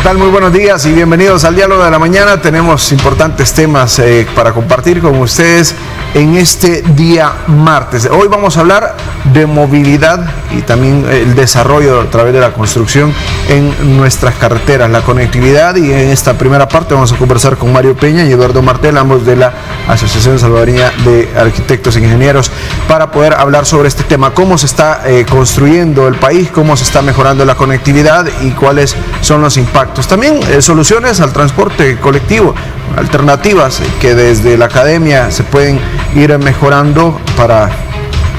tal? Muy buenos días y bienvenidos al Diálogo de la Mañana. Tenemos importantes temas para compartir con ustedes en este día martes. Hoy vamos a hablar de movilidad y también el desarrollo a través de la construcción en nuestras carreteras, la conectividad, y en esta primera parte vamos a conversar con Mario Peña y Eduardo Martel, ambos de la Asociación Salvadoreña de Arquitectos e Ingenieros, para poder hablar sobre este tema, cómo se está construyendo el país, cómo se está mejorando la conectividad y cuáles son los impactos. También soluciones al transporte colectivo, alternativas que desde la academia se pueden ir mejorando para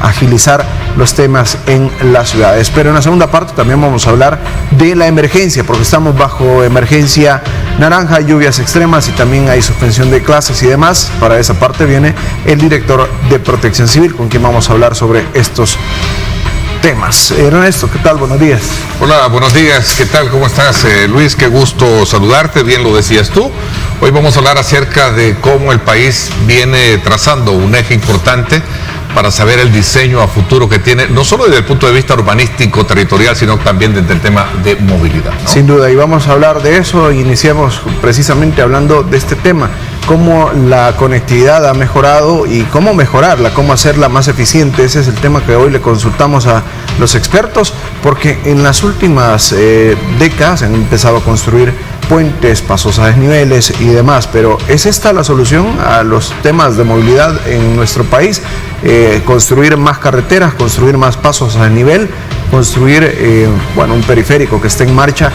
agilizar los temas en las ciudades. Pero en la segunda parte también vamos a hablar de la emergencia, porque estamos bajo emergencia naranja, lluvias extremas y también hay suspensión de clases y demás. Para esa parte viene el director de Protección Civil, con quien vamos a hablar sobre estos temas. Ernesto, ¿qué tal? Buenos días. Hola, buenos días. ¿Qué tal? ¿Cómo estás, Luis? Qué gusto saludarte. Bien lo decías tú. Hoy vamos a hablar acerca de cómo el país viene trazando un eje importante para saber el diseño a futuro que tiene, no solo desde el punto de vista urbanístico, territorial, sino también desde el tema de movilidad, ¿no? Sin duda, y vamos a hablar de eso. Iniciamos precisamente hablando de este tema, cómo la conectividad ha mejorado y cómo mejorarla, cómo hacerla más eficiente. Ese es el tema que hoy le consultamos a los expertos, porque en las últimas décadas han empezado a construir puentes, pasos a desniveles y demás, pero ¿es esta la solución a los temas de movilidad en nuestro país? Construir más carreteras, construir más pasos a desnivel, construir un periférico que esté en marcha.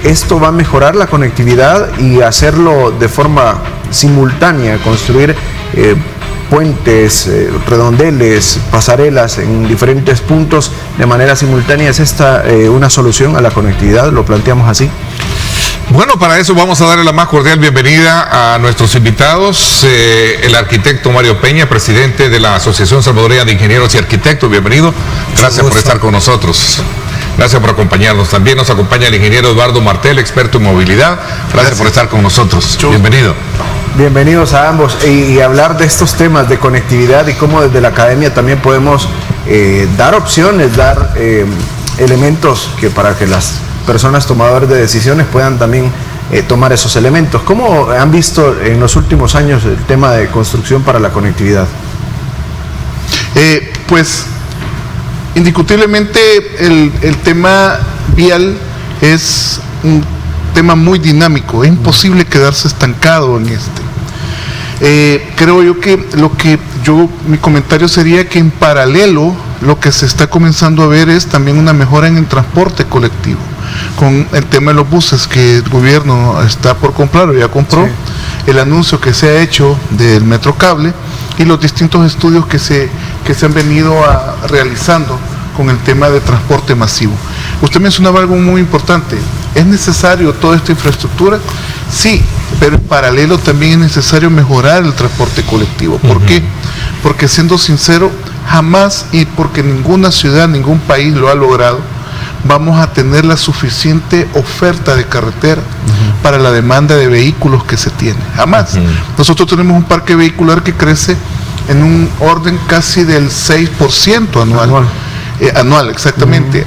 Esto va a mejorar la conectividad y hacerlo de forma simultánea, construir puentes, redondeles, pasarelas en diferentes puntos de manera simultánea. ¿Es esta una solución a la conectividad? ¿Lo planteamos así? Bueno, para eso vamos a darle la más cordial bienvenida a nuestros invitados, el arquitecto Mario Peña, presidente de la Asociación Salvadoreña de Ingenieros y Arquitectos. Bienvenido, gracias por estar con nosotros. Gracias por acompañarnos. También nos acompaña el ingeniero Eduardo Martel, experto en movilidad. Gracias por estar con nosotros. Bienvenido. Bienvenidos a ambos y hablar de estos temas de conectividad y cómo desde la academia también podemos dar opciones, dar elementos que para que las personas tomadoras de decisiones puedan también tomar esos elementos. ¿Cómo han visto en los últimos años el tema de construcción para la conectividad? Pues indiscutiblemente el tema vial es un tema muy dinámico, es imposible quedarse estancado en creo yo que mi comentario sería que en paralelo lo que se está comenzando a ver es también una mejora en el transporte colectivo, con el tema de los buses que el gobierno está por comprar o ya compró, sí. El anuncio que se ha hecho del Metrocable y los distintos estudios que se han venido realizando con el tema de transporte masivo. Usted mencionaba algo muy importante. ¿Es necesario toda esta infraestructura? Sí, pero en paralelo también es necesario mejorar el transporte colectivo. ¿Por qué? Porque siendo sincero, jamás, y porque ninguna ciudad, ningún país lo ha logrado, vamos a tener la suficiente oferta de carretera para la demanda de vehículos que se tiene. Jamás. Nosotros tenemos un parque vehicular que crece en un orden casi del 6% anual. Anual, exactamente.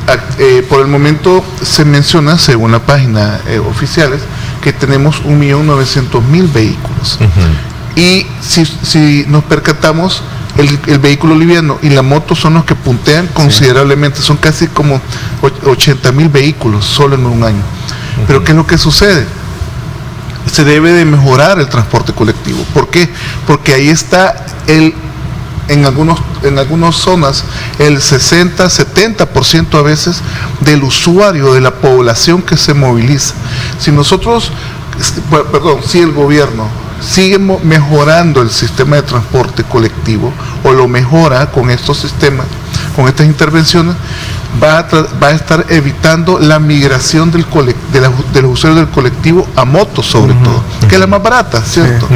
Por el momento se menciona, según la página oficiales, que tenemos 1.900.000 vehículos. Y si nos percatamos, el vehículo liviano y la moto son los que puntean considerablemente, son casi como 80.000 vehículos solo en un año. Pero ¿qué es lo que sucede? Se debe de mejorar el transporte colectivo. ¿Por qué? Porque ahí está en algunas zonas el 60-70% a veces del usuario, de la población que se moviliza. Si el gobierno sigue mejorando el sistema de transporte colectivo o lo mejora con estos sistemas, con estas intervenciones, va a estar evitando la migración de los usuarios del colectivo a motos, sobre todo, que es la más barata, ¿cierto?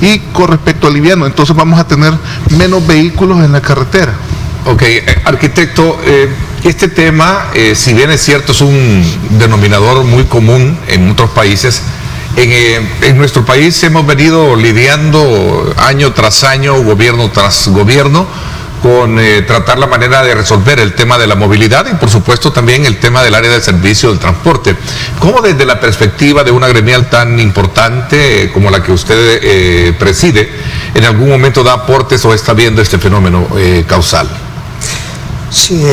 Y con respecto al liviano, entonces vamos a tener menos vehículos en la carretera. Ok, arquitecto, este tema, si bien es cierto, es un denominador muy común en otros países, en nuestro país hemos venido lidiando año tras año, gobierno tras gobierno, con tratar la manera de resolver el tema de la movilidad y por supuesto también el tema del área de servicio del transporte. ¿Cómo desde la perspectiva de una gremial tan importante como la que usted preside, en algún momento da aportes o está viendo este fenómeno causal? Sí,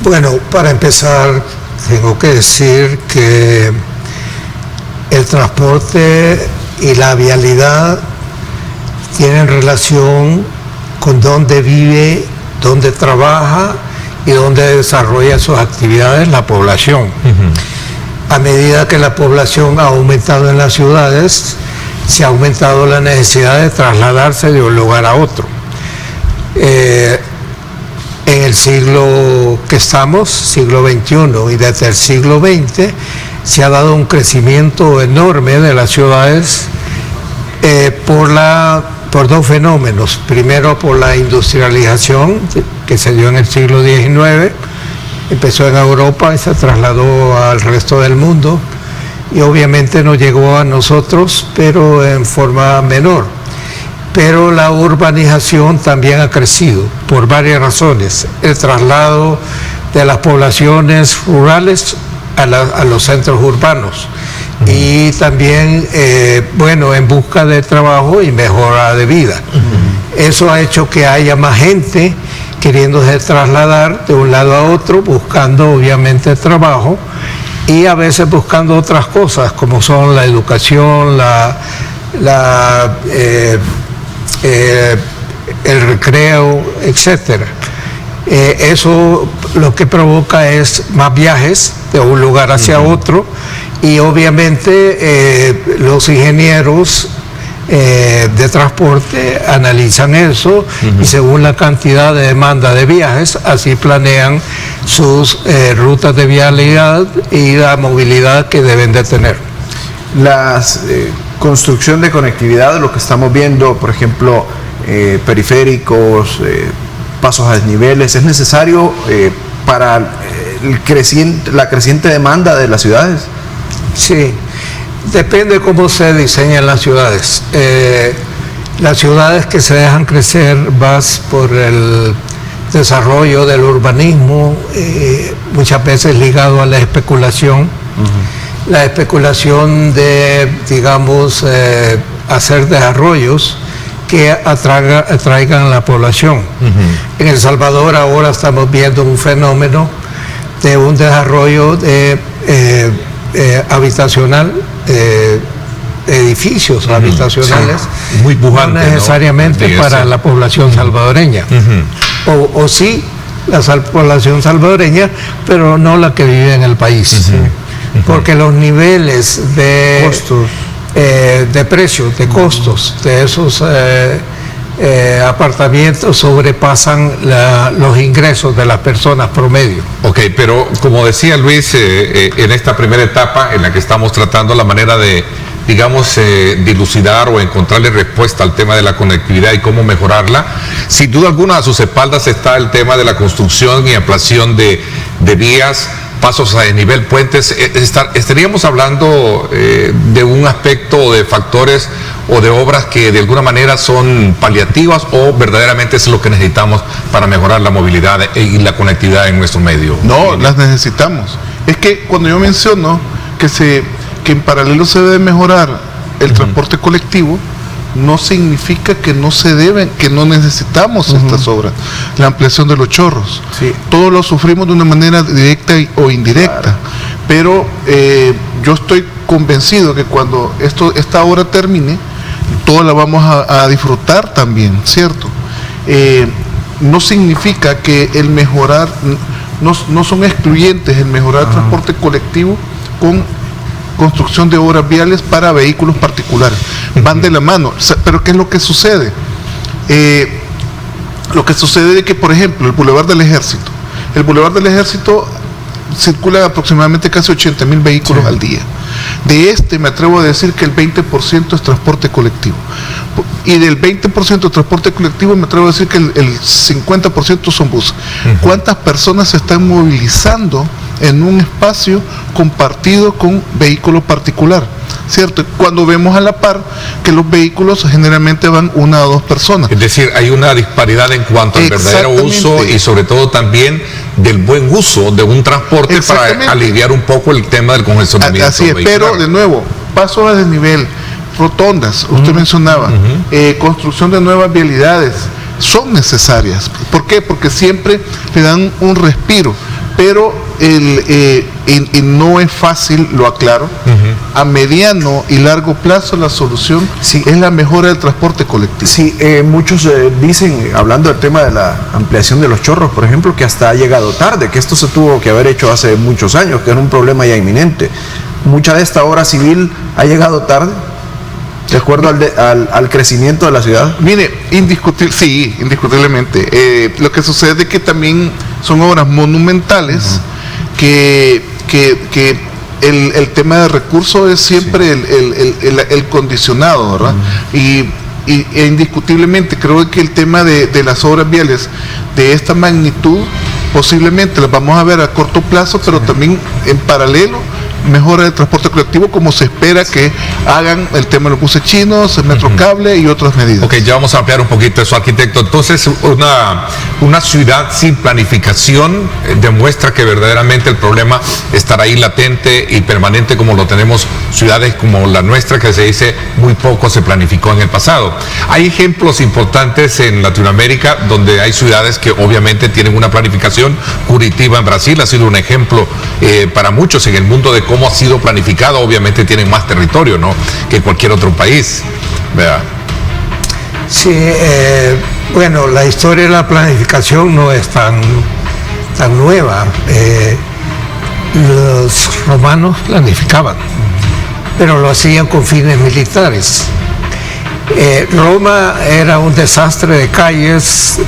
bueno, para empezar tengo que decir que el transporte y la vialidad tienen relación con dónde vive, dónde trabaja y dónde desarrolla sus actividades la población. A medida que la población ha aumentado en las ciudades, se ha aumentado la necesidad de trasladarse de un lugar a otro. En el siglo que estamos, siglo XXI, y desde el siglo XX, se ha dado un crecimiento enorme de las ciudades por dos fenómenos. Primero, por la industrialización que se dio en el siglo XIX, empezó en Europa y se trasladó al resto del mundo y obviamente no llegó a nosotros, pero en forma menor. Pero la urbanización también ha crecido por varias razones. El traslado de las poblaciones rurales a los centros urbanos. Y también, en busca de trabajo y mejora de vida. Eso ha hecho que haya más gente queriéndose trasladar de un lado a otro, buscando obviamente trabajo y a veces buscando otras cosas como son la educación, el recreo, etcétera. Eso lo que provoca es más viajes de un lugar hacia otro. Y obviamente los ingenieros de transporte analizan eso y según la cantidad de demanda de viajes, así planean sus rutas de vialidad y la movilidad que deben de tener. La construcción de conectividad, lo que estamos viendo, por ejemplo, periféricos, pasos a desniveles, ¿es necesario para la creciente demanda de las ciudades? Sí, depende de cómo se diseñan las ciudades. Las ciudades que se dejan crecer más por el desarrollo del urbanismo, muchas veces ligado a la especulación. La especulación de, digamos, hacer desarrollos que atraigan a la población. En El Salvador ahora estamos viendo un fenómeno de un desarrollo de habitacional, edificios habitacionales, sí, muy pujante, no necesariamente, ¿no?, para la población salvadoreña, o sí la población salvadoreña, pero no la que vive en el país, porque los niveles de costos, de precios, de costos de esos apartamentos sobrepasan los ingresos de las personas promedio. Ok, pero como decía Luis, en esta primera etapa en la que estamos tratando la manera de, digamos, dilucidar o encontrarle respuesta al tema de la conectividad y cómo mejorarla, sin duda alguna a sus espaldas está el tema de la construcción y ampliación de vías, pasos a desnivel, puentes. Estaríamos hablando de un aspecto o de factores o de obras que de alguna manera son paliativas o verdaderamente es lo que necesitamos para mejorar la movilidad y la conectividad en nuestro medio. No, las necesitamos. Es que cuando yo menciono que en paralelo se debe mejorar el transporte colectivo, no significa que no necesitamos estas obras. La ampliación de los chorros, sí, todos lo sufrimos de una manera directa o indirecta, claro, pero yo estoy convencido que cuando esta obra termine, todos la vamos a disfrutar también, ¿cierto? No significa que el mejorar, no son excluyentes el mejorar el transporte colectivo con construcción de obras viales para vehículos particulares. Van de la mano. Pero ¿qué es lo que sucede? Lo que sucede es que, por ejemplo, el Boulevard del Ejército circula aproximadamente casi 80,000 vehículos al día. De me atrevo a decir que el 20% es transporte colectivo. Y del 20% de transporte colectivo me atrevo a decir que el 50% son buses. ¿Cuántas personas se están movilizando en un espacio compartido con vehículo particular? ¿cierto? Cuando vemos a la par que los vehículos generalmente van 1 o 2 personas. Es decir, hay una disparidad en cuanto al verdadero uso y sobre todo también del buen uso de un transporte para aliviar un poco el tema del congestionamiento. Así es, pero de nuevo, pasos a desnivel, rotondas, usted mencionaba, construcción de nuevas vialidades, son necesarias. ¿Por qué? Porque siempre le dan un respiro, pero y no es fácil, lo aclaro, a mediano y largo plazo la solución es la mejora del transporte colectivo. Sí, muchos dicen, hablando del tema de la ampliación de los chorros, por ejemplo, que hasta ha llegado tarde, que esto se tuvo que haber hecho hace muchos años, que era un problema ya inminente. Mucha de esta obra civil ha llegado tarde, de acuerdo al crecimiento de la ciudad. Mire, indiscutiblemente. Lo que sucede es que también son obras monumentales que el tema de recursos es siempre el condicionado, ¿verdad? E indiscutiblemente creo que el tema de las obras viales de esta magnitud posiblemente las vamos a ver a corto plazo, pero también en paralelo mejora del transporte colectivo, como se espera que hagan el tema de los buses chinos, el metro cable y otras medidas. Ok, ya vamos a ampliar un poquito eso, arquitecto. Entonces, una ciudad sin planificación demuestra que verdaderamente el problema estará ahí latente y permanente, como lo tenemos ciudades como la nuestra, que se dice muy poco se planificó en el pasado. Hay ejemplos importantes en Latinoamérica donde hay ciudades que obviamente tienen una planificación. Curitiba en Brasil ha sido un ejemplo para muchos en el mundo de cómo ha sido planificado. Obviamente tienen más territorio, ¿no?, que cualquier otro país. ¿Verdad? Sí, bueno, la historia de la planificación no es tan nueva. Los romanos planificaban, pero lo hacían con fines militares. Roma era un desastre de calles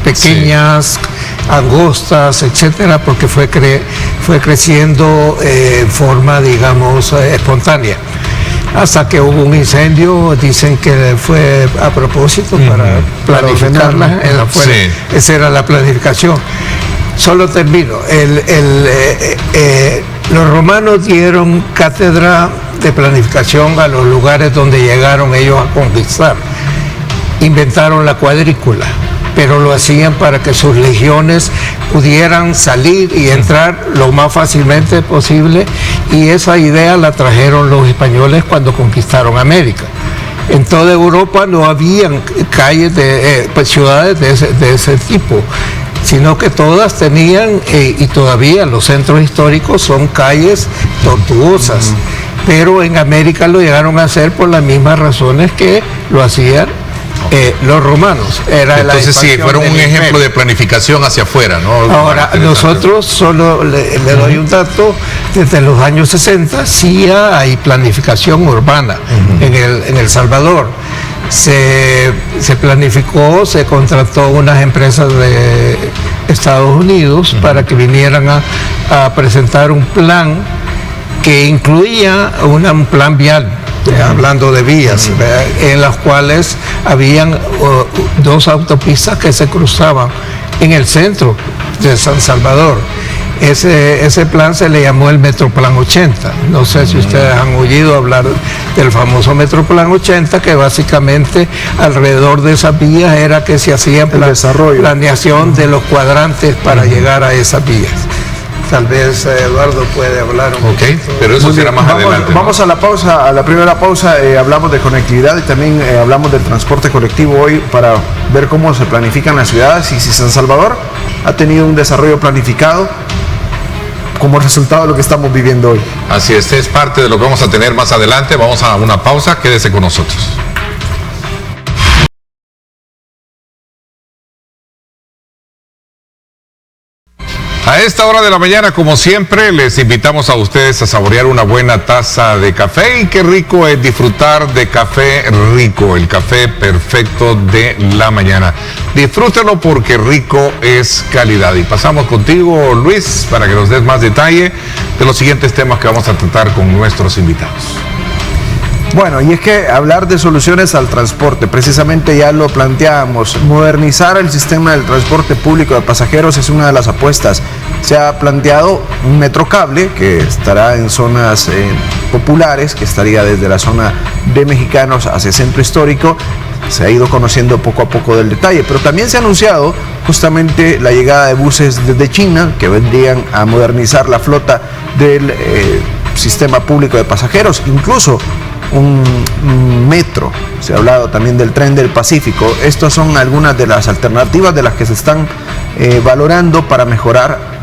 pequeñas, angostas, etcétera, porque fue creciendo en forma, digamos, espontánea. Hasta que hubo un incendio, dicen que fue a propósito para planificarla. Esa era la planificación. Solo termino. Los romanos dieron cátedra de planificación a los lugares donde llegaron ellos a conquistar. Inventaron la cuadrícula, pero lo hacían para que sus legiones pudieran salir y entrar lo más fácilmente posible, y esa idea la trajeron los españoles cuando conquistaron América. En toda Europa no habían calles ciudades de ese tipo, sino que todas tenían, y todavía los centros históricos son calles tortuosas, pero en América lo llegaron a hacer por las mismas razones que lo hacían los romanos. Entonces sí, fueron un ejemplo de planificación hacia afuera, ¿no? Ahora, nosotros solo le doy un dato: desde los años 60 sí hay planificación urbana en El Salvador. Se planificó, se contrató unas empresas de Estados Unidos para que vinieran a presentar un plan que incluía un plan vial, hablando de vías, en las cuales habían 2 autopistas que se cruzaban en el centro de San Salvador. Ese plan se le llamó el Metroplan 80. No sé si ustedes han oído hablar del famoso Metroplan 80, que básicamente alrededor de esas vías era que se hacía planeación de los cuadrantes para llegar a esas vías. Tal vez Eduardo puede hablar un poco. Pero eso será más adelante. Vamos a la pausa, a la primera pausa. Hablamos de conectividad y también hablamos del transporte colectivo hoy, para ver cómo se planifican las ciudades y si San Salvador ha tenido un desarrollo planificado como resultado de lo que estamos viviendo hoy. Así es parte de lo que vamos a tener más adelante. Vamos a una pausa, quédese con nosotros. A esta hora de la mañana, como siempre, les invitamos a ustedes a saborear una buena taza de café, y qué rico es disfrutar de café rico, el café perfecto de la mañana. Disfrútenlo porque rico es calidad. Y pasamos contigo, Luis, para que nos des más detalle de los siguientes temas que vamos a tratar con nuestros invitados. Bueno, y es que hablar de soluciones al transporte, precisamente ya lo planteábamos, modernizar el sistema del transporte público de pasajeros es una de las apuestas. Se ha planteado un metrocable que estará en zonas populares, que estaría desde la zona de Mexicanos hacia Centro Histórico. Se ha ido conociendo poco a poco del detalle, pero también se ha anunciado justamente la llegada de buses desde China que vendrían a modernizar la flota del sistema público de pasajeros, incluso un metro. Se ha hablado también del tren del Pacífico. Estas son algunas de las alternativas de las que se están valorando para mejorar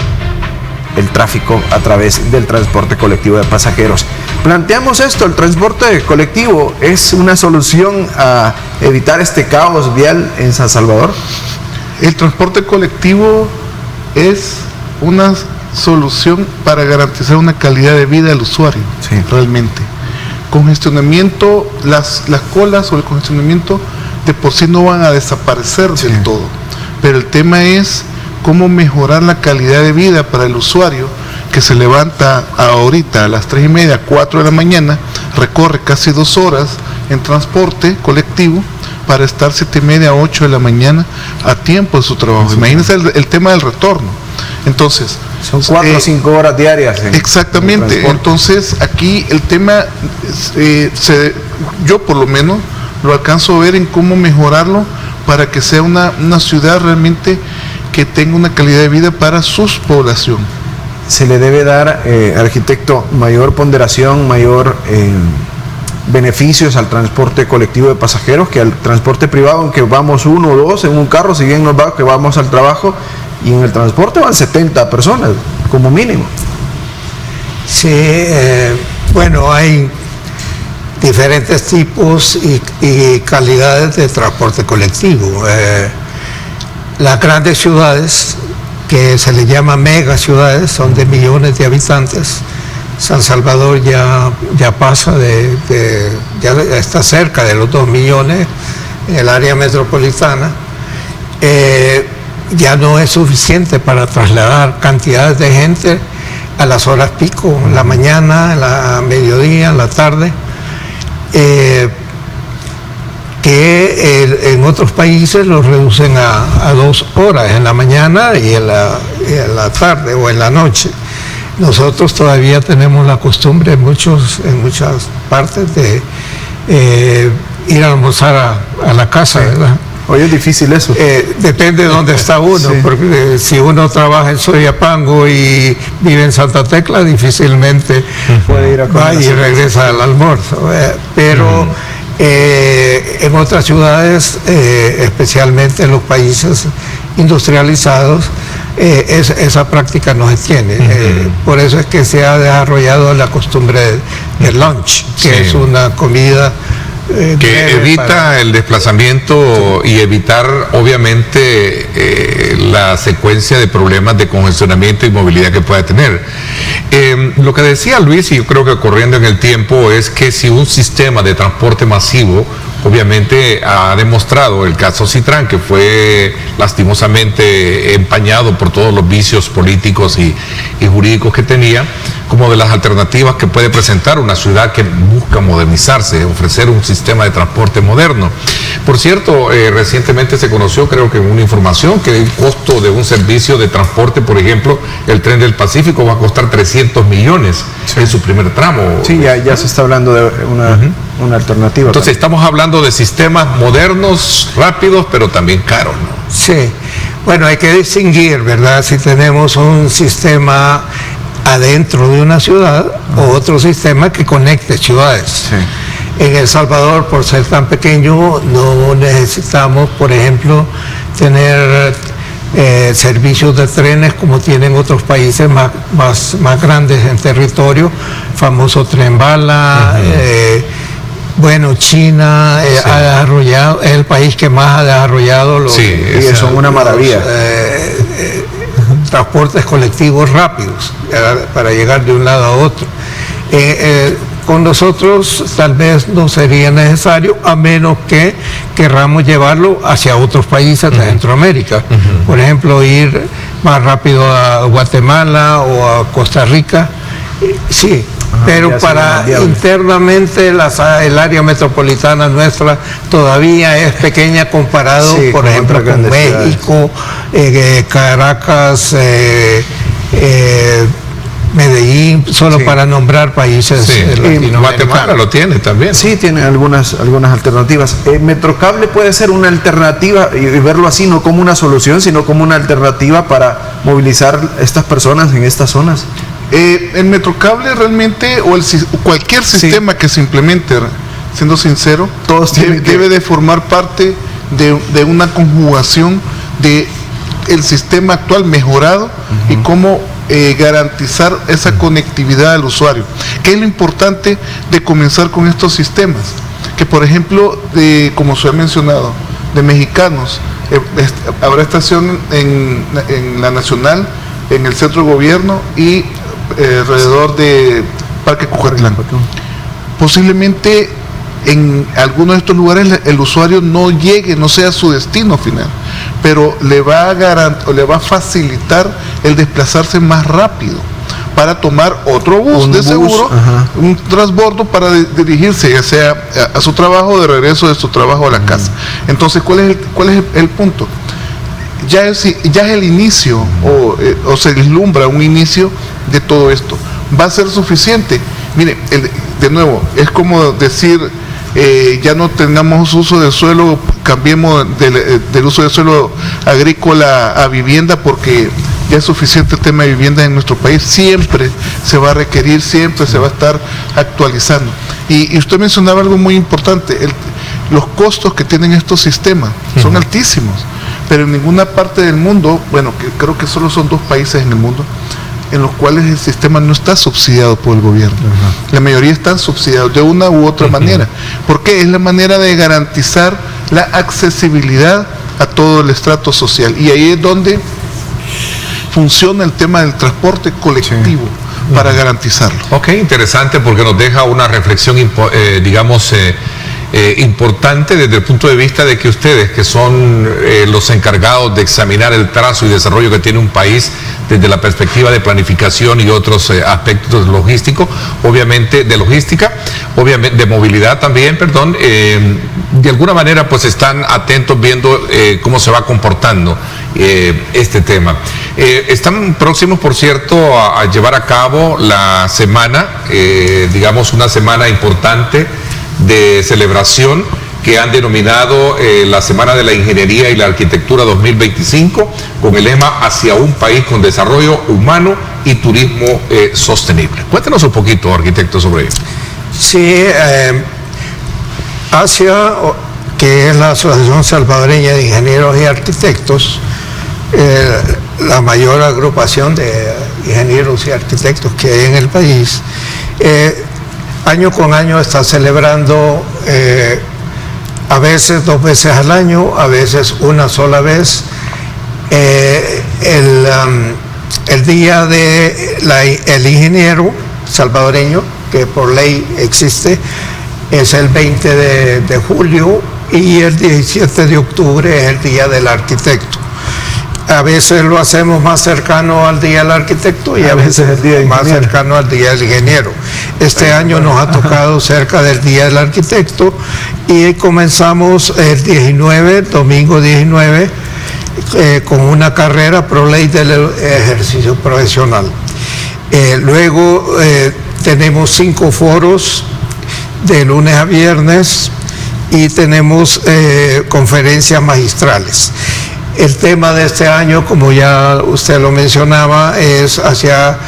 el tráfico a través del transporte colectivo de pasajeros. Planteamos esto, el transporte colectivo es una solución a evitar este caos vial en San Salvador. El transporte colectivo es una solución para garantizar una calidad de vida al usuario, sí, realmente. Congestionamiento, las colas o el congestionamiento de por sí no van a desaparecer del todo, pero el tema es cómo mejorar la calidad de vida para el usuario que se levanta ahorita a las 3:30, 4 de la mañana, recorre casi 2 horas en transporte colectivo para estar 7:30, 8 de la mañana a tiempo de su trabajo. Imagínense el tema del retorno. Entonces, son 4 o 5 horas diarias. Exactamente. Entonces, aquí el tema, yo por lo menos lo alcanzo a ver en cómo mejorarlo para que sea una ciudad realmente que tenga una calidad de vida para su población. Se le debe dar, arquitecto, mayor ponderación, mayor beneficios al transporte colectivo de pasajeros que al transporte privado, en que vamos 1 o 2 en un carro, si bien nos va que vamos al trabajo, y en el transporte van 70 personas como mínimo. Sí, bueno, hay diferentes tipos y calidades de transporte colectivo. Las grandes ciudades, que se les llama megaciudades, son de millones de habitantes. San Salvador ya pasa ya está cerca de los 2 millones en el área metropolitana. Ya no es suficiente para trasladar cantidades de gente a las horas pico, en la mañana, en la mediodía, en la tarde, que en otros países los reducen a 2 horas, en la mañana y en la tarde o en la noche. Nosotros todavía tenemos la costumbre en muchas partes de ir a almorzar a la casa, ¿verdad? Hoy es difícil eso. Depende de dónde está uno, sí, porque si uno trabaja en Soyapango y vive en Santa Tecla, difícilmente puede ir a comer va y regresa al almuerzo. Pero en otras ciudades, especialmente en los países industrializados, esa práctica no se tiene. Por eso es que se ha desarrollado la costumbre del lunch, que es una comida que evita el desplazamiento y evitar obviamente la secuencia de problemas de congestionamiento y movilidad que pueda tener. Lo que decía Luis, y yo creo que corriendo en el tiempo, es que si un sistema de transporte masivo, obviamente ha demostrado el caso Citrán, que fue lastimosamente empañado por todos los vicios políticos y jurídicos que tenía, como de las alternativas que puede presentar una ciudad que busca modernizarse, ofrecer un sistema de transporte moderno. Por cierto, recientemente se conoció, creo que en una información, que el costo de un servicio de transporte, por ejemplo, el tren del Pacífico, va a costar 300 millones en su primer tramo. Sí, ya se está hablando de una alternativa. Entonces estamos hablando de sistemas modernos, rápidos, pero también caros, ¿no? Sí, bueno, hay que distinguir, ¿verdad? Si tenemos un sistema adentro de una ciudad o otro sistema que conecte ciudades. Sí. En El Salvador, por ser tan pequeño, no necesitamos, por ejemplo, tener servicios de trenes como tienen otros países más grandes en territorio, famoso tren bala. Bueno, China ha desarrollado, es el país que más ha desarrollado los son una maravilla. Transportes colectivos rápidos para llegar de un lado a otro. Con nosotros tal vez no sería necesario, a menos que querramos llevarlo hacia otros países de Centroamérica. Por ejemplo, ir más rápido a Guatemala o a Costa Rica. Sí, pero para internamente el área metropolitana nuestra todavía es pequeña comparado, por ejemplo, con México, Caracas, Medellín, solo para nombrar países latinoamericanos. Guatemala lo tiene también. Sí, tiene algunas alternativas. Metrocable puede ser una alternativa, y verlo así, no como una solución, sino como una alternativa para movilizar estas personas en estas zonas. El Metrocable realmente, o cualquier sistema que se implemente, siendo sincero, debe de formar parte de una conjugación de el sistema actual mejorado y cómo garantizar esa conectividad al usuario. ¿Qué es lo importante de comenzar con estos sistemas? Que, por ejemplo, como se ha mencionado, de mexicanos, habrá estación en la Nacional, en el centro de gobierno y alrededor de Parque Cucatlán. Posiblemente en algunos de estos lugares el usuario no llegue, no sea su destino final, pero le va a facilitar el desplazarse más rápido para tomar otro bus de seguro, un transbordo para dirigirse ya sea a su trabajo o de regreso de su trabajo a la casa. Entonces, ¿cuál es el punto? Ya es el inicio o se vislumbra un inicio de todo esto. ¿Va a ser suficiente? Mire, de nuevo, es como decir, ya no tengamos uso de suelo, cambiemos del uso de suelo agrícola a vivienda porque ya es suficiente el tema de vivienda en nuestro país. Siempre se va a requerir, siempre se va a estar actualizando. Y usted mencionaba algo muy importante, los costos que tienen estos sistemas son altísimos, pero en ninguna parte del mundo, bueno, que creo que solo son 2 países en el mundo, en los cuales el sistema no está subsidiado por el gobierno. La mayoría están subsidiados de una u otra manera. ¿Por qué? Es la manera de garantizar la accesibilidad a todo el estrato social. Y ahí es donde funciona el tema del transporte colectivo para garantizarlo. Ok, interesante, porque nos deja una reflexión, importante desde el punto de vista de que ustedes, que son los encargados de examinar el trazo y desarrollo que tiene un país desde la perspectiva de planificación y otros aspectos logísticos, obviamente de logística, obviamente de movilidad también, de alguna manera pues están atentos viendo cómo se va comportando este tema. Están próximos, por cierto, a llevar a cabo la semana, una semana importante de celebración que han denominado la Semana de la Ingeniería y la Arquitectura 2025, con el lema Hacia un país con desarrollo humano y turismo sostenible. Cuéntenos un poquito, arquitecto, sobre ello. Sí, ASIA, que es la Asociación Salvadoreña de Ingenieros y Arquitectos, la mayor agrupación de ingenieros y arquitectos que hay en el país, año con año está celebrando, a veces 2 veces al año, a veces una sola vez, el día del ingeniero salvadoreño, que por ley existe, es el 20 de julio, y el 17 de octubre es el día del arquitecto. A veces lo hacemos más cercano al Día del Arquitecto y a veces el día más cercano al Día del Ingeniero. Este año nos ha tocado cerca del Día del Arquitecto y comenzamos el 19, domingo 19, con una carrera pro ley del ejercicio profesional. Luego tenemos 5 foros de lunes a viernes y tenemos conferencias magistrales. El tema de este año, como ya usted lo mencionaba, es hacia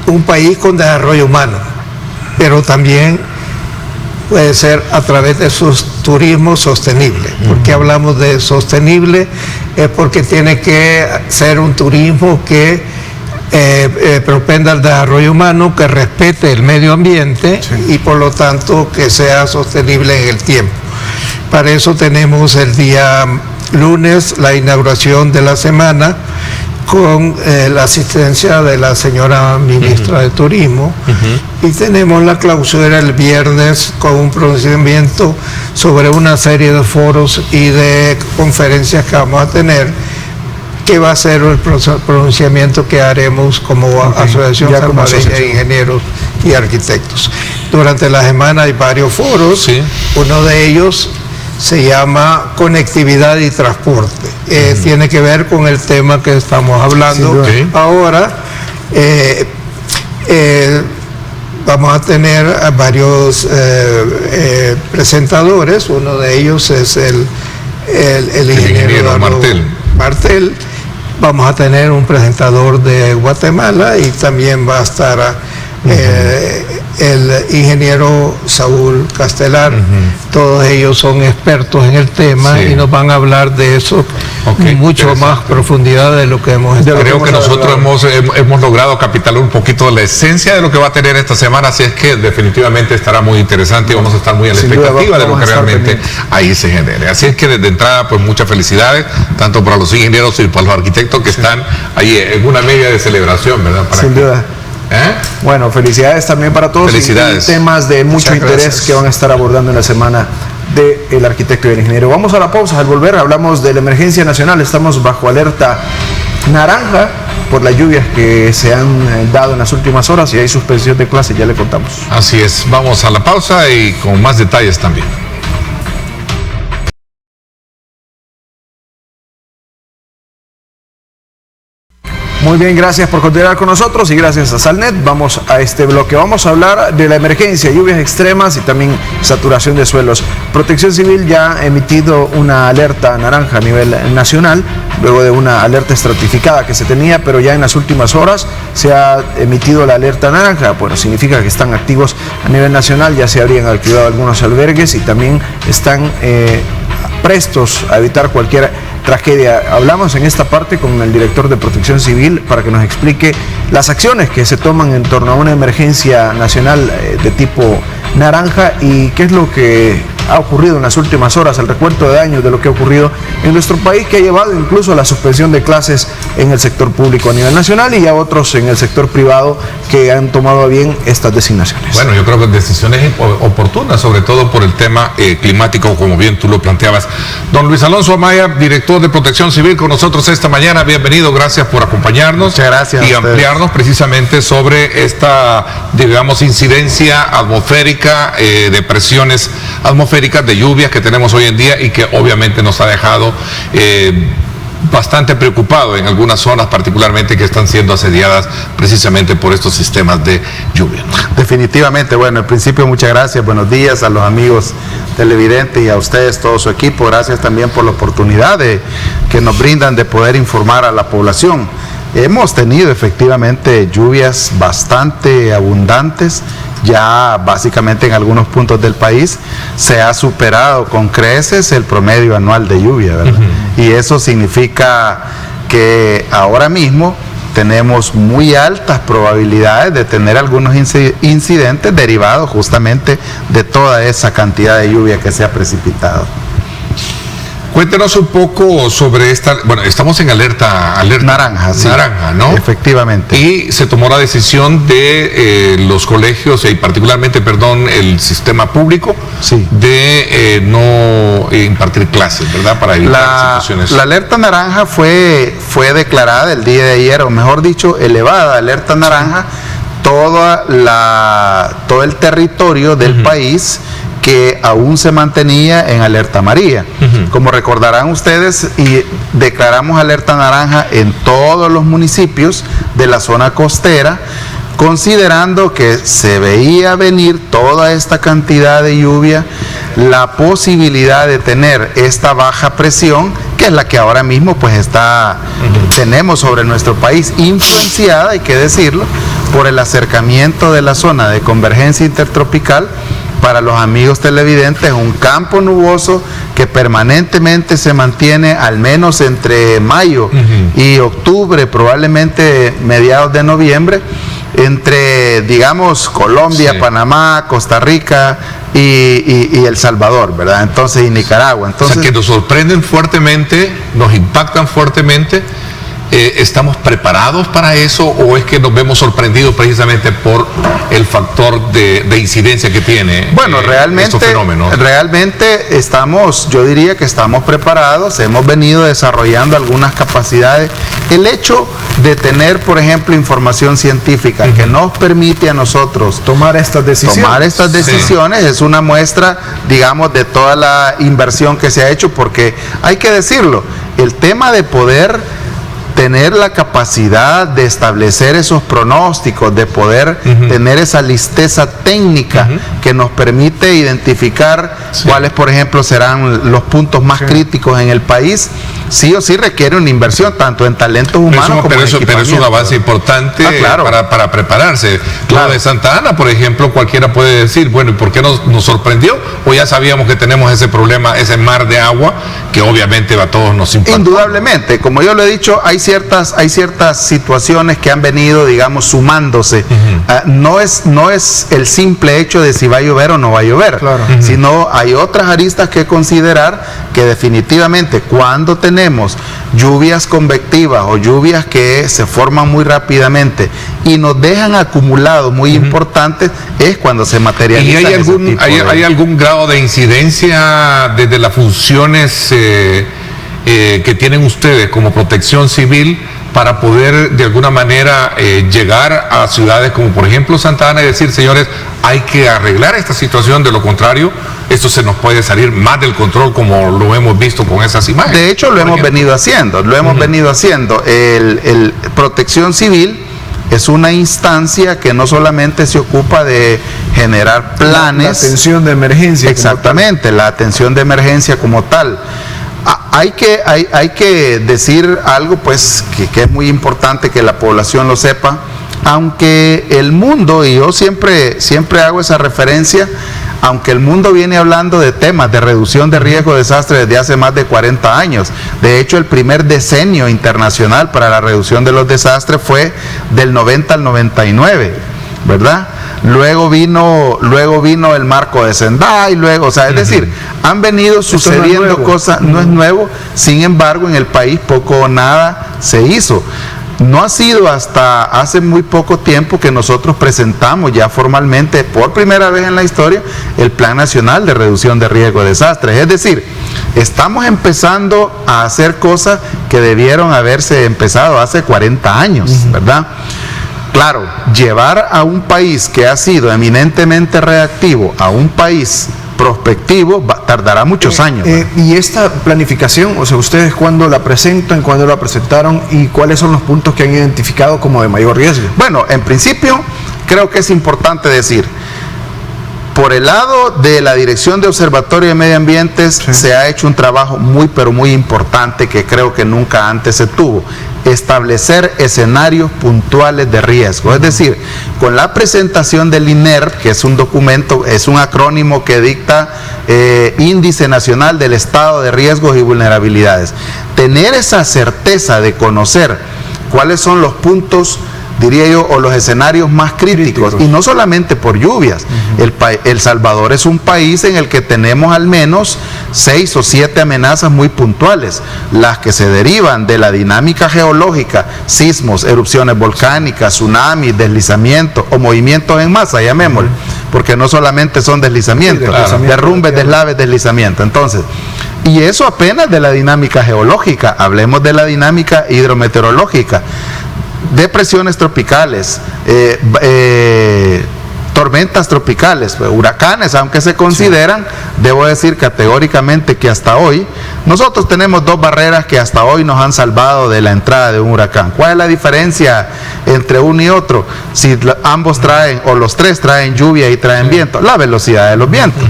un país con desarrollo humano, pero también puede ser a través de su turismo sostenible. ¿Por qué hablamos de sostenible? Es porque tiene que ser un turismo que propenda al desarrollo humano, que respete el medio ambiente y por lo tanto que sea sostenible en el tiempo. Para eso tenemos el día lunes la inauguración de la semana con la asistencia de la señora ministra de Turismo, y tenemos la clausura el viernes con un pronunciamiento sobre una serie de foros y de conferencias que vamos a tener que va a ser el pronunciamiento que haremos como Asociación Salvadoreña de Ingenieros y Arquitectos. Durante la semana hay varios foros, sí. Uno de ellos se llama Conectividad y Transporte. Tiene que ver con el tema que estamos hablando ahora. Vamos a tener a varios presentadores. Uno de ellos es el ingeniero Martel. Vamos a tener un presentador de Guatemala y también va a estar el ingeniero Saúl Castelar. Todos ellos son expertos en el tema y nos van a hablar de eso mucho más profundidad de lo que hemos estado. Creo que nosotros hemos logrado capitular un poquito la esencia de lo que va a tener esta semana, así es que definitivamente estará muy interesante y vamos a estar muy a la expectativa de lo que realmente ahí se genere. Así es que desde entrada, pues muchas felicidades, tanto para los ingenieros y para los arquitectos que están ahí en una media de celebración, ¿verdad? Sin duda. Bueno, felicidades también para todos. Felicidades. Y temas de mucho interés que van a estar abordando en la semana del arquitecto y el ingeniero. Vamos a la pausa. Al volver hablamos de la emergencia nacional. Estamos bajo alerta naranja por las lluvias que se han dado en las últimas horas y hay suspensión de clases, ya le contamos. Así es, vamos a la pausa y con más detalles también. Muy bien, gracias por continuar con nosotros y gracias a Salnet. Vamos a este bloque. Vamos a hablar de la emergencia, lluvias extremas y también saturación de suelos. Protección Civil ya ha emitido una alerta naranja a nivel nacional, luego de una alerta estratificada que se tenía, pero ya en las últimas horas se ha emitido la alerta naranja. Bueno, significa que están activos a nivel nacional, ya se habrían activado algunos albergues y también están prestos a evitar cualquier tragedia. Hablamos en esta parte con el director de Protección Civil para que nos explique las acciones que se toman en torno a una emergencia nacional de tipo naranja y qué es lo que ha ocurrido en las últimas horas, el recuento de daños de lo que ha ocurrido en nuestro país, que ha llevado incluso a la suspensión de clases en el sector público a nivel nacional y a otros en el sector privado que han tomado a bien estas designaciones. Bueno, yo creo que decisiones oportunas, sobre todo por el tema climático, como bien tú lo planteabas. Don Luis Alonso Amaya, director de Protección Civil, con nosotros esta mañana. Bienvenido, gracias por acompañarnos. Muchas gracias. Y ampliarnos precisamente sobre esta, digamos, incidencia atmosférica, de presiones atmosféricas, de lluvias que tenemos hoy en día y que obviamente nos ha dejado bastante preocupado en algunas zonas, particularmente que están siendo asediadas precisamente por estos sistemas de lluvia. Definitivamente, bueno, al principio muchas gracias, buenos días a los amigos televidentes y a ustedes, todo su equipo. Gracias también por la oportunidad que nos brindan de poder informar a la población. Hemos tenido efectivamente lluvias bastante abundantes, ya básicamente en algunos puntos del país se ha superado con creces el promedio anual de lluvia, ¿verdad? Y eso significa que ahora mismo tenemos muy altas probabilidades de tener algunos incidentes derivados justamente de toda esa cantidad de lluvia que se ha precipitado. Cuéntenos un poco sobre esta, bueno, estamos en alerta naranja, sí, naranja, ¿no? Efectivamente. Y se tomó la decisión de los colegios y particularmente, el sistema público, sí, de no impartir clases, ¿verdad? Para evitar situaciones. La alerta naranja fue declarada el día de ayer, o mejor dicho, elevada alerta naranja, todo el territorio del país que aún se mantenía en alerta amarilla. Como recordarán ustedes, y declaramos alerta naranja en todos los municipios de la zona costera, considerando que se veía venir toda esta cantidad de lluvia, la posibilidad de tener esta baja presión, que es la que ahora mismo pues tenemos sobre nuestro país, influenciada, hay que decirlo, por el acercamiento de la zona de convergencia intertropical. Para los amigos televidentes, un campo nuboso que permanentemente se mantiene al menos entre mayo y octubre, probablemente mediados de noviembre, entre, digamos, Colombia, Panamá, Costa Rica y El Salvador, ¿verdad? Entonces, y Nicaragua. Entonces, o sea, que nos sorprenden fuertemente, nos impactan fuertemente ¿estamos preparados para eso o es que nos vemos sorprendidos precisamente por el factor de incidencia que tiene estos fenómenos? Realmente estamos, yo diría que estamos preparados, hemos venido desarrollando algunas capacidades. El hecho de tener, por ejemplo, información científica que nos permite a nosotros tomar estas decisiones es una muestra, digamos, de toda la inversión que se ha hecho, porque hay que decirlo, el tema de poder tener la capacidad de establecer esos pronósticos, de poder tener esa listeza técnica que nos permite identificar cuáles, por ejemplo, serán los puntos más críticos en el país, sí o sí requiere una inversión, tanto en talentos humanos como en equipamiento. Pero es un avance importante para prepararse. Claro. Lo de Santa Ana, por ejemplo, cualquiera puede decir, bueno, ¿y por qué nos sorprendió? O ya sabíamos que tenemos ese problema, ese mar de agua, que obviamente a todos nos impacta. Indudablemente, como yo lo he dicho, hay ciertas situaciones que han venido, digamos, sumándose. No es el simple hecho de si va a llover o no va a llover, sino hay otras aristas que considerar, que definitivamente cuando tenemos lluvias convectivas o lluvias que se forman muy rápidamente y nos dejan acumulados muy importantes, es cuando se materializa. ¿Y hay algún grado de incidencia desde las funciones que tienen ustedes como Protección Civil para poder de alguna manera llegar a ciudades como por ejemplo Santa Ana y decir, señores, hay que arreglar esta situación, de lo contrario esto se nos puede salir más del control, como lo hemos visto con esas imágenes? De hecho, lo hemos venido haciendo. El Protección Civil es una instancia que no solamente se ocupa de generar planes. La atención de emergencia. Exactamente, la atención de emergencia como tal. Hay que decir algo, pues, que es muy importante que la población lo sepa. Aunque el mundo, y yo siempre hago esa referencia, aunque el mundo viene hablando de temas de reducción de riesgo de desastre desde hace más de 40 años. De hecho, el primer decenio internacional para la reducción de los desastres fue del 90 al 99, ¿verdad? Luego vino el marco de Sendai, es decir, han venido sucediendo cosas, no es nuevo, sin embargo, en el país poco o nada se hizo. No ha sido hasta hace muy poco tiempo que nosotros presentamos ya formalmente, por primera vez en la historia, el Plan Nacional de Reducción de Riesgo de Desastres. Es decir, estamos empezando a hacer cosas que debieron haberse empezado hace 40 años, ¿verdad? Claro, llevar a un país que ha sido eminentemente reactivo a un país prospectivo tardará muchos años. Y esta planificación, o sea, ¿ustedes cuándo la presentan, cuándo la presentaron y cuáles son los puntos que han identificado como de mayor riesgo? Bueno, en principio creo que es importante decir, por el lado de la Dirección de Observatorio de Medio Ambiente se ha hecho un trabajo pero muy importante que creo que nunca antes se tuvo. Establecer escenarios puntuales de riesgo. Es decir, con la presentación del INERP, que es un documento, es un acrónimo que dicta Índice Nacional del Estado de Riesgos y Vulnerabilidades. Tener esa certeza de conocer cuáles son los puntos, diría yo, o los escenarios más críticos, y no solamente por lluvias. El Salvador es un país en el que tenemos al menos 6 o 7 amenazas muy puntuales, las que se derivan de la dinámica geológica, sismos, erupciones volcánicas, tsunamis, deslizamientos o movimientos en masa, llamémosle, porque no solamente son deslizamientos, derrumbes, deslaves, deslizamientos. Entonces, y eso apenas de la dinámica geológica, hablemos de la dinámica hidrometeorológica. Depresiones tropicales, tormentas tropicales, huracanes, aunque se consideran, debo decir categóricamente que hasta hoy, nosotros tenemos 2 barreras que hasta hoy nos han salvado de la entrada de un huracán. ¿Cuál es la diferencia entre uno y otro? Si ambos traen, o los 3 traen lluvia y traen viento, la velocidad de los vientos.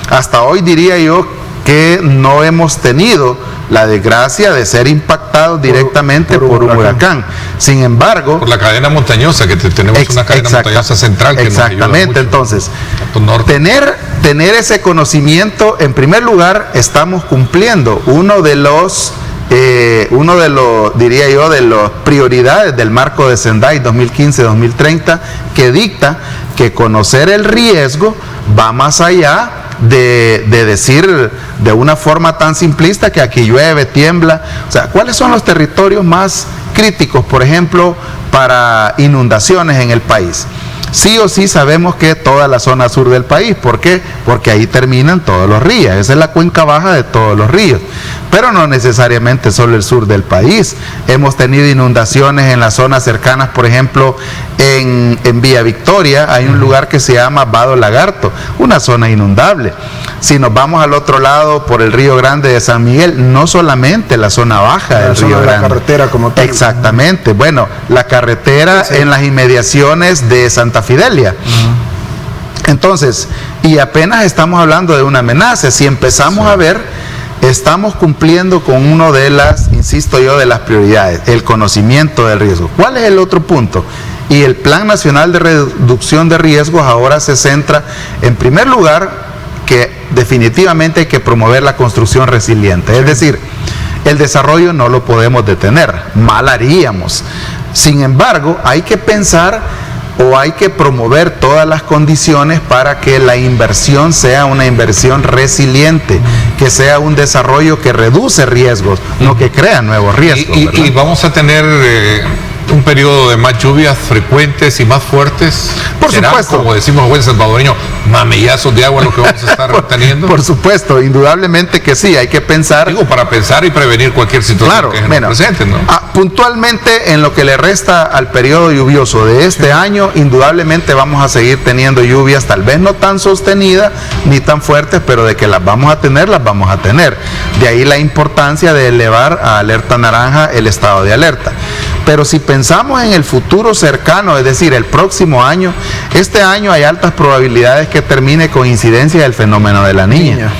Hasta hoy diría yo que no hemos tenido la desgracia de ser impactados directamente por un huracán. Sin embargo, por la cadena montañosa, que tenemos una cadena montañosa central que exactamente, nos ayuda mucho. Entonces, tener ese conocimiento, en primer lugar, estamos cumpliendo uno de los, diría yo, de las prioridades del marco de Sendai 2015-2030, que dicta que conocer el riesgo va más allá de decir de una forma tan simplista que aquí llueve, tiembla. O sea, ¿cuáles son los territorios más críticos, por ejemplo, para inundaciones en el país. Sí o sí sabemos que toda la zona sur del país, ¿por qué? Porque ahí terminan todos los ríos, esa es la cuenca baja de todos los ríos, pero no necesariamente solo el sur del país. Hemos tenido inundaciones en las zonas cercanas, por ejemplo, en Villa Victoria hay un lugar que se llama Vado Lagarto, una zona inundable. Si nos vamos al otro lado por el Río Grande de San Miguel, no solamente la zona baja del Río Grande. La carretera como tal. Exactamente, bueno, la carretera en las inmediaciones de Santa Fidelia. Entonces, y apenas estamos hablando de una amenaza. Si empezamos a ver, estamos cumpliendo con uno de las, insisto yo, de las prioridades, el conocimiento del riesgo. ¿Cuál es el otro punto? Y el Plan Nacional de Reducción de Riesgos ahora se centra, en primer lugar, que definitivamente hay que promover la construcción resiliente. Es decir, el desarrollo no lo podemos detener, mal haríamos. Sin embargo, hay que pensar o hay que promover todas las condiciones para que la inversión sea una inversión resiliente, que sea un desarrollo que reduce riesgos, no que crea nuevos riesgos. Y vamos a tener un periodo de más lluvias frecuentes y más fuertes. Por supuesto. Como decimos los buenos salvadoreños, mamellazos de agua lo que vamos a estar teniendo. Por supuesto, indudablemente que sí, hay que pensar. Digo, para pensar y prevenir cualquier situación que se nos presente, ¿no? Puntualmente, en lo que le resta al periodo lluvioso de este año, indudablemente vamos a seguir teniendo lluvias, tal vez no tan sostenidas ni tan fuertes, pero de que las vamos a tener, las vamos a tener. De ahí la importancia de elevar a alerta naranja el estado de alerta. Pero si pensamos en el futuro cercano, es decir, el próximo año, este año hay altas probabilidades que termine con incidencia del fenómeno de la Niña.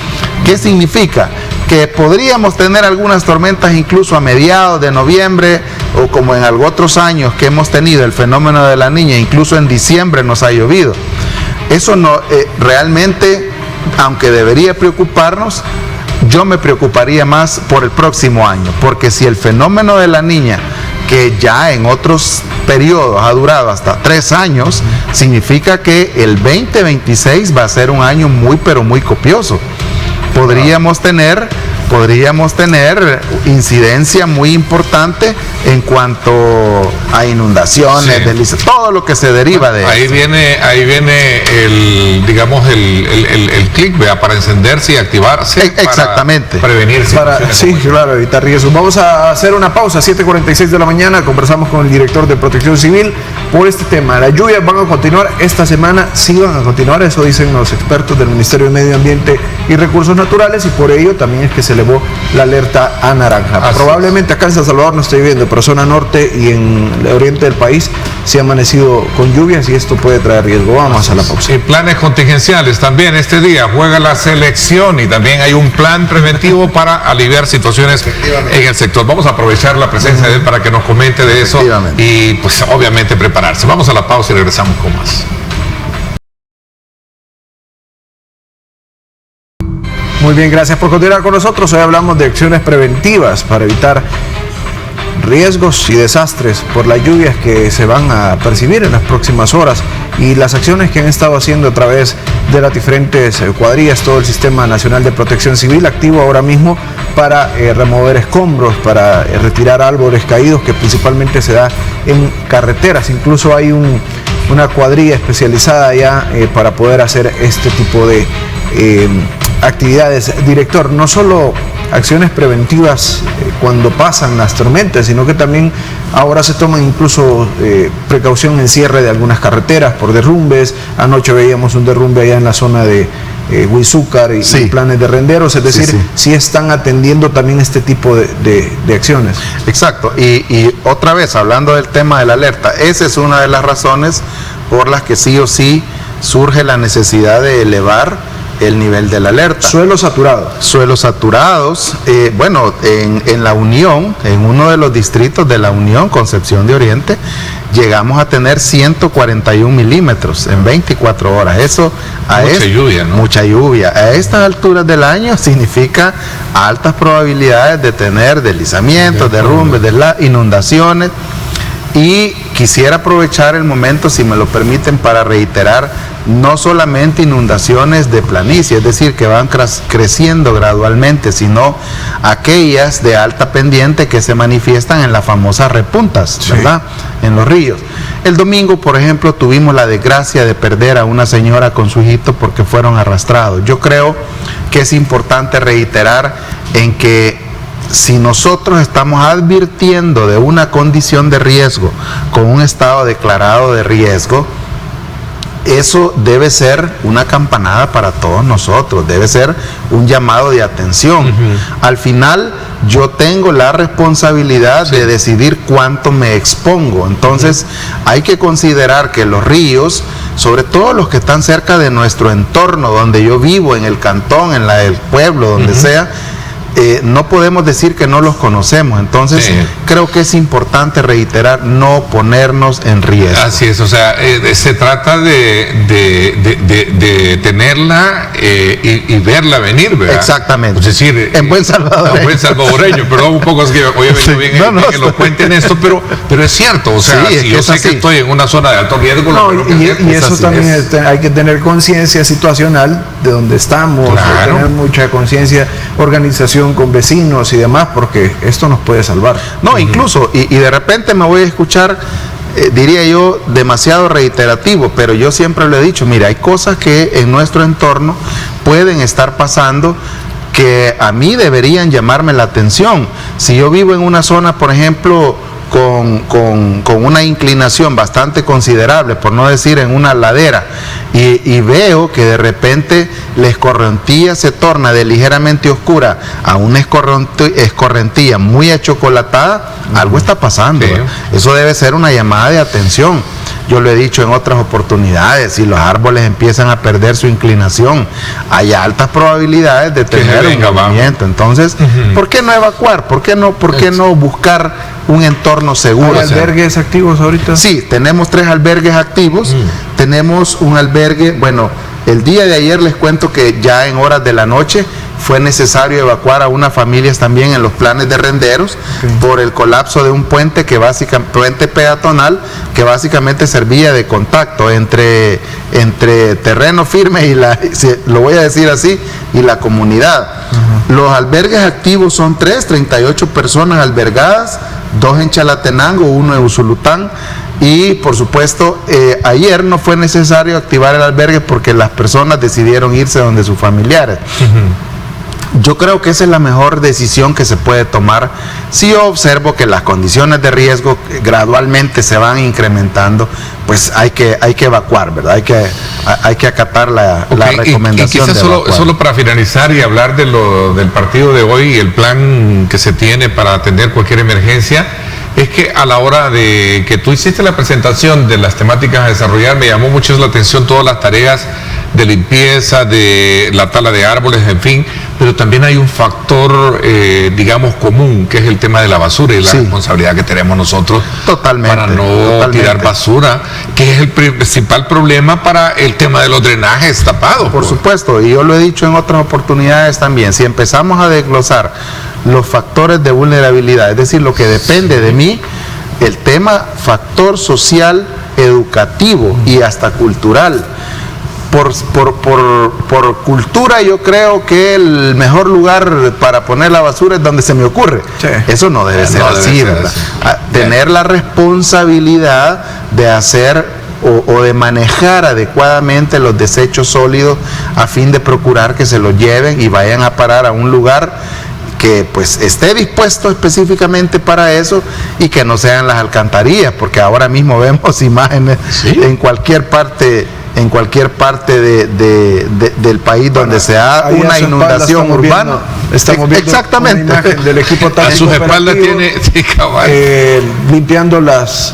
¿Qué significa? Que podríamos tener algunas tormentas incluso a mediados de noviembre, o como en otros años que hemos tenido el fenómeno de la Niña, incluso en diciembre nos ha llovido. Eso no, realmente, aunque debería preocuparnos, yo me preocuparía más por el próximo año, porque si el fenómeno de la Niña, que ya en otros periodos ha durado hasta 3 años, significa que el 2026 va a ser un año muy, pero muy copioso. Podríamos tener incidencia muy importante en cuanto a inundaciones, sí, todo lo que se deriva de ahí esto. Viene el, digamos, el clic, ¿vea? Para encenderse y activarse. Exactamente. Para prevenir situaciones. Sí, claro, evitar riesgos. Vamos a hacer una pausa, 7:46 de la mañana. Conversamos con el director de Protección Civil por este tema. Las lluvias van a continuar esta semana, sí van a continuar, eso dicen los expertos del Ministerio de Medio Ambiente y Recursos Naturales, y por ello también es que se elevó la alerta a naranja. Así probablemente acá en San Salvador no estoy viendo, pero zona norte y en el oriente del país se ha amanecido con lluvias y esto puede traer riesgo. Vamos a la pausa. Y planes contingenciales también este día. Juega la selección y también hay un plan preventivo para aliviar situaciones en el sector. Vamos a aprovechar la presencia de él para que nos comente de eso y pues obviamente prepararse. Vamos a la pausa y regresamos con más. Muy bien, gracias por continuar con nosotros. Hoy hablamos de acciones preventivas para evitar riesgos y desastres por las lluvias que se van a percibir en las próximas horas y las acciones que han estado haciendo a través de las diferentes cuadrillas, todo el Sistema Nacional de Protección Civil activo ahora mismo para remover escombros, para retirar árboles caídos, que principalmente se da en carreteras. Incluso hay una cuadrilla especializada ya para poder hacer este tipo de actividades. Director, no solo acciones preventivas cuando pasan las tormentas, sino que también ahora se toman incluso precaución en cierre de algunas carreteras por derrumbes. Anoche veíamos un derrumbe allá en la zona de Huizúcar y planes de renderos, es decir, sí están atendiendo también este tipo de acciones. Exacto, y otra vez hablando del tema de la alerta, esa es una de las razones por las que sí o sí surge la necesidad de elevar el nivel de la alerta. Suelos saturados. Suelos saturados, bueno, en la Unión, en uno de los distritos de la Unión, Concepción de Oriente, llegamos a tener 141 milímetros en 24 horas. Eso mucha lluvia, ¿no? Mucha lluvia. A estas alturas del año significa altas probabilidades de tener deslizamientos, derrumbes, inundaciones. Y quisiera aprovechar el momento, si me lo permiten, para reiterar no solamente inundaciones de planicie, es decir, que van creciendo gradualmente, sino aquellas de alta pendiente que se manifiestan en las famosas repuntas, ¿verdad? En los ríos. El domingo, por ejemplo, tuvimos la desgracia de perder a una señora con su hijito porque fueron arrastrados. Yo creo que es importante reiterar en que si nosotros estamos advirtiendo de una condición de riesgo con un estado declarado de riesgo, eso debe ser una campanada para todos nosotros, debe ser un llamado de atención. Al final, yo tengo la responsabilidad de decidir cuánto me expongo. Entonces, hay que considerar que los ríos, sobre todo los que están cerca de nuestro entorno, donde yo vivo, en el cantón, en el pueblo, donde sea, no podemos decir que no los conocemos. Entonces, creo que es importante reiterar, no ponernos en riesgo. Así es, o sea, se trata de tenerla y verla venir, ¿verdad? Exactamente. Es decir, en buen salvadoreño. En buen salvadoreño, pero un poco es que hoy he venido bien que lo cuenten esto, pero es cierto, o sea, si yo sé que estoy en una zona de alto riesgo, y eso también hay que tener conciencia situacional de donde estamos, tener mucha conciencia, organización con vecinos y demás, porque esto nos puede salvar. No, incluso, y de repente me voy a escuchar, diría yo, demasiado reiterativo, pero yo siempre lo he dicho, mira, hay cosas que en nuestro entorno pueden estar pasando que a mí deberían llamarme la atención. Si yo vivo en una zona, por ejemplo, con una inclinación bastante considerable, por no decir en una ladera, y veo que de repente la escorrentía se torna de ligeramente oscura a una escorrentía muy achocolatada, algo está pasando. Eso debe ser una llamada de atención. Yo lo he dicho en otras oportunidades, si los árboles empiezan a perder su inclinación, hay altas probabilidades de tener un movimiento. Entonces, ¿por qué no evacuar? ¿Por qué no buscar un entorno seguro? ¿Hay albergues activos ahorita? Sí, tenemos 3 albergues activos. Tenemos un albergue, bueno, el día de ayer les cuento que ya en horas de la noche fue necesario evacuar a unas familias también en los planes de Renderos por el colapso de un puente puente peatonal que básicamente servía de contacto entre terreno firme y lo voy a decir así, y la comunidad. Los albergues activos son 38 personas albergadas, 2 en Chalatenango, 1 en Usulután. Y por supuesto, ayer no fue necesario activar el albergue porque las personas decidieron irse donde sus familiares. Yo creo que esa es la mejor decisión que se puede tomar. Si yo observo que las condiciones de riesgo gradualmente se van incrementando, pues hay que evacuar, ¿verdad? Hay que acatar la recomendación. Y quizás solo para finalizar y hablar del partido de hoy y el plan que se tiene para atender cualquier emergencia, es que a la hora de que tú hiciste la presentación de las temáticas a desarrollar, me llamó mucho la atención todas las tareas de limpieza, de la tala de árboles, en fin, pero también hay un factor, digamos, común, que es el tema de la basura y la responsabilidad que tenemos nosotros para no tirar basura, que es el principal problema para el tema de los drenajes tapados. Por supuesto, y yo lo he dicho en otras oportunidades también, si empezamos a desglosar los factores de vulnerabilidad, es decir, lo que depende de mí, el tema factor social, educativo y hasta cultural. Por cultura, yo creo que el mejor lugar para poner la basura es donde se me ocurre. Eso no debe ser así, ¿verdad? Tener la responsabilidad de hacer o de manejar adecuadamente los desechos sólidos a fin de procurar que se los lleven y vayan a parar a un lugar que pues esté dispuesto específicamente para eso y que no sean las alcantarillas, porque ahora mismo vemos imágenes en cualquier parte del país donde se da una inundación urbana. Estamos viendo exactamente una imagen del equipo a sus espaldas tiene limpiando los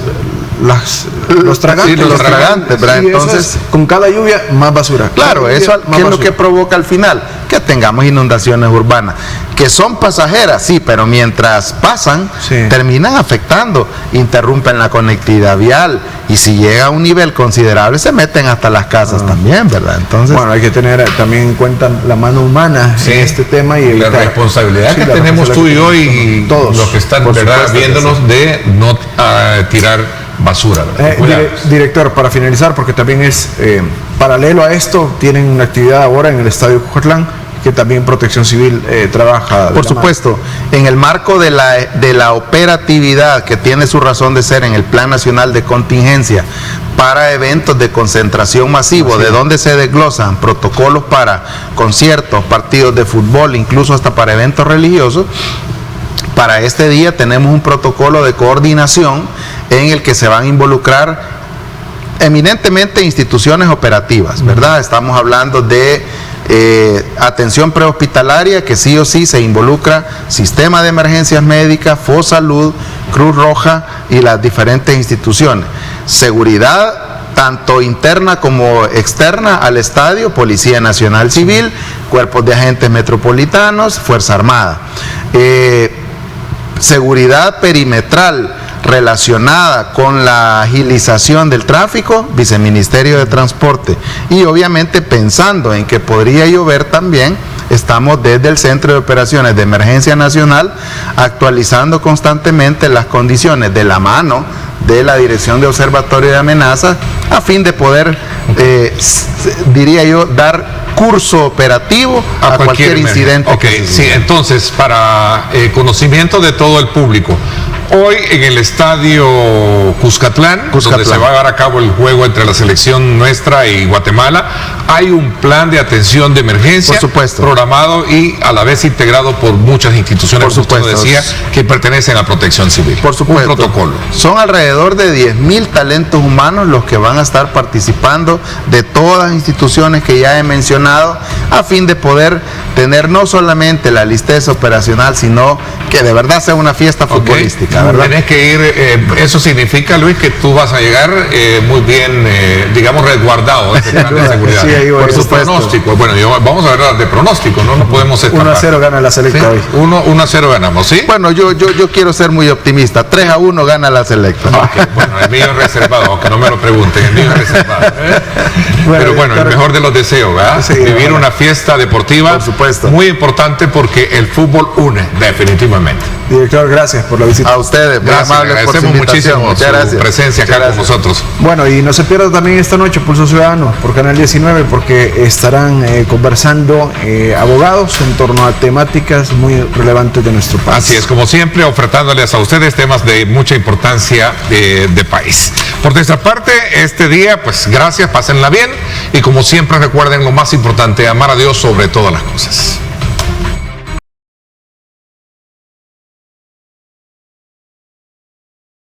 tragantes. Sí, los tragantes, ¿verdad? Entonces, con cada lluvia más basura. Claro, eso ¿qué es lo que provoca al final? Que tengamos inundaciones urbanas, que son pasajeras, sí, pero mientras pasan, terminan afectando, interrumpen la conectividad vial, y si llega a un nivel considerable, se meten hasta las casas también, ¿verdad? Entonces, bueno, hay que tener también en cuenta la mano humana en este tema y la responsabilidad que tenemos tú y yo y todos los que están, ¿verdad?, viéndonos de no tirar basura. ¿Verdad? Director, para finalizar, porque también es paralelo a esto, tienen una actividad ahora en el Estadio Cucatlán, que también Protección Civil trabaja. Por supuesto, en el marco de la operatividad que tiene su razón de ser en el Plan Nacional de Contingencia para eventos de concentración masivo, de donde se desglosan protocolos para conciertos, partidos de fútbol, incluso hasta para eventos religiosos. Para este día tenemos un protocolo de coordinación en el que se van a involucrar eminentemente instituciones operativas, ¿verdad? Estamos hablando de atención prehospitalaria, que sí o sí se involucra sistema de emergencias médicas, FOSalud, Cruz Roja y las diferentes instituciones. Seguridad, tanto interna como externa al estadio, Policía Nacional Civil, cuerpos de agentes metropolitanos, Fuerza Armada. Seguridad perimetral relacionada con la agilización del tráfico, Viceministerio de Transporte. Y obviamente pensando en que podría llover también, estamos desde el Centro de Operaciones de Emergencia Nacional actualizando constantemente las condiciones de la mano de la Dirección de Observatorio de Amenazas a fin de poder, diría yo, dar curso operativo a cualquier incidente. Ok, sí, entonces, para conocimiento de todo el público, hoy en el estadio Cuscatlán, donde se va a llevar a cabo el juego entre la selección nuestra y Guatemala, hay un plan de atención de emergencia, por supuesto, programado y a la vez integrado por muchas instituciones, por supuesto, como usted decía, que pertenecen a Protección Civil. Por supuesto. Un protocolo. Son alrededor de 10,000 talentos humanos los que van a estar participando de todas las instituciones que ya he mencionado, a fin de poder tener no solamente la listeza operacional, sino que de verdad sea una fiesta futbolística, ¿verdad? Tenés que ir, eso significa, Luis, que tú vas a llegar muy bien, digamos, resguardado de este plan de seguridad. Sí, por su pronóstico. Bueno, vamos a hablar de pronóstico, no podemos escapar. 1-0 gana la Selecta hoy. 1-0 ganamos, ¿sí? Bueno, yo quiero ser muy optimista. 3-1 gana la Selecta. Okay, bueno, el mío es reservado, aunque no me lo pregunten, el mío es reservado. Pero bueno, el mejor de los deseos, ¿verdad? Sí, vivir una fiesta deportiva, por supuesto, muy importante porque el fútbol une, definitivamente. Director, gracias por la visita. A ustedes, gracias, agradecemos muchísimo su presencia acá con nosotros. Bueno, y no se pierda también esta noche Pulso Ciudadano por Canal 19, porque estarán conversando abogados en torno a temáticas muy relevantes de nuestro país. Así es, como siempre, ofertándoles a ustedes temas de mucha importancia de país. Por nuestra parte, este día, pues gracias, pásenla bien, y como siempre recuerden lo más importante, amar a Dios sobre todas las cosas.